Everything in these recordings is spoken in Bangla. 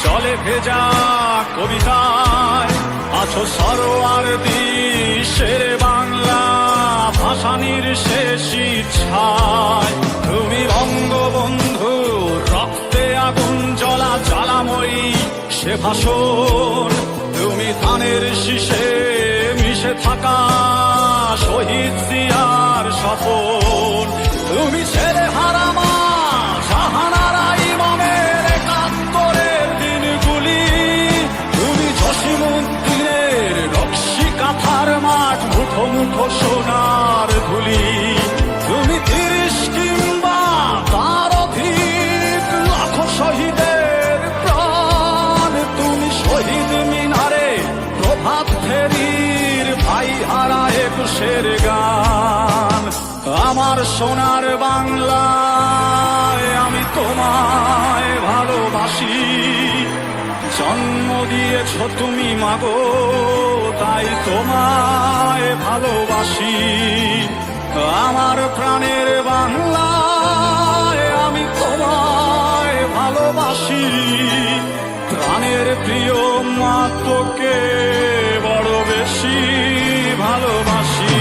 জলে ভেজা কবিতায় আছো সরোয়ার্দী শেরে বাংলা ভাসানির শেষ ইচ্ছায়। তুমি বঙ্গবন্ধু রক্তে আগুন জ্বলা জ্বালাময়ী সে ভাষণ, তুমি ধানের শীষে মিশে থাকা শহীদ জিয়ার স্বপন। তুমি ছেলে হারামা জাহানারা ইমামের একাত্তরের দিনগুলি, তুমি জসিমউদ্দিনের নকশি কাঁথার মাঠ মুঠো মুঠো সোনার ধুলি। তুমি ৩০ কিংবা তার অধিক লাখো শহীদের প্রাণ, তুমি শহীদ মিনারে প্রভাত ফেরির ভাই হারা একুশের গান। আমার সোনার বাংলায় আমি তোমায় ভালোবাসি, জন্ম দিয়েছ তুমি মাগো তাই তোমায় ভালোবাসি। আমার প্রাণের বাংলায় আমি তোমায় ভালোবাসি, প্রাণের প্রিয় মা তোকে বড় বেশি ভালোবাসি।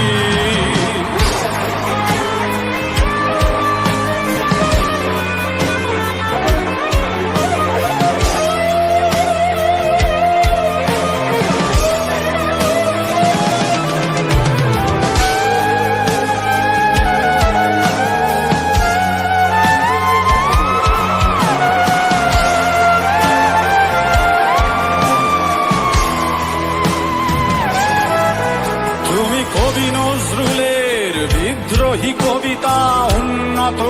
কবি নজরুলের বিদ্রোহী কবিতা উন্নত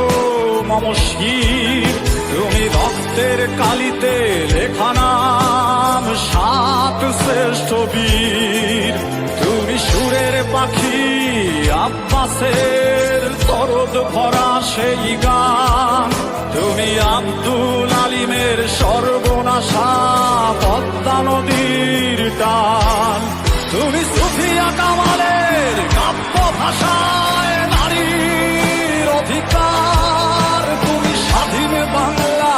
মমশির, তুমি রক্তের কালিতে লেখা নাম ৭ শ্রেষ্ঠ বীর। তুমি সুরের পাখি আব্বাসের দরদ ভরা সেই গান, তুমি আব্দুল আলিমের সর্বনাশা পদ্মা নদীর টান। তুমি সুফিয়া কামালের কাব্য ভাষায় নারীর অধিকার, তুমি স্বাধীন বাংলা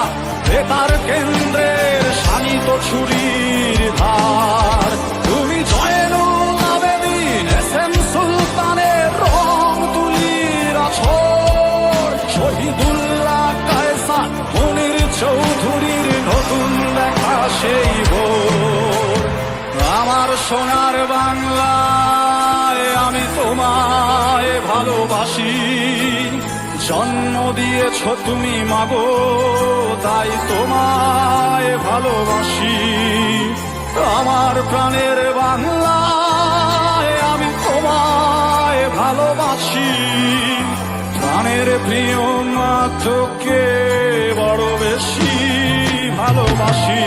বেতার কেন্দ্রের শানিত ছুরির ধার। তুমি জয়নুল আবেদিন এসএম সুলতানের রং তুলির আছর, শহীদুল্লাহ কায়সার মুনির চৌধুরীর নতুন লেখা সেই ভোর। আমার সোনার বাংলায় আমি তোমায় ভালোবাসি, জন্ম দিয়েছ তুমি মাগো তাই তোমায় ভালোবাসি। আমার প্রাণের বাংলায় আমি তোমায় ভালোবাসি, প্রাণের প্রিয় মা তোকে বড় বেশি ভালোবাসি।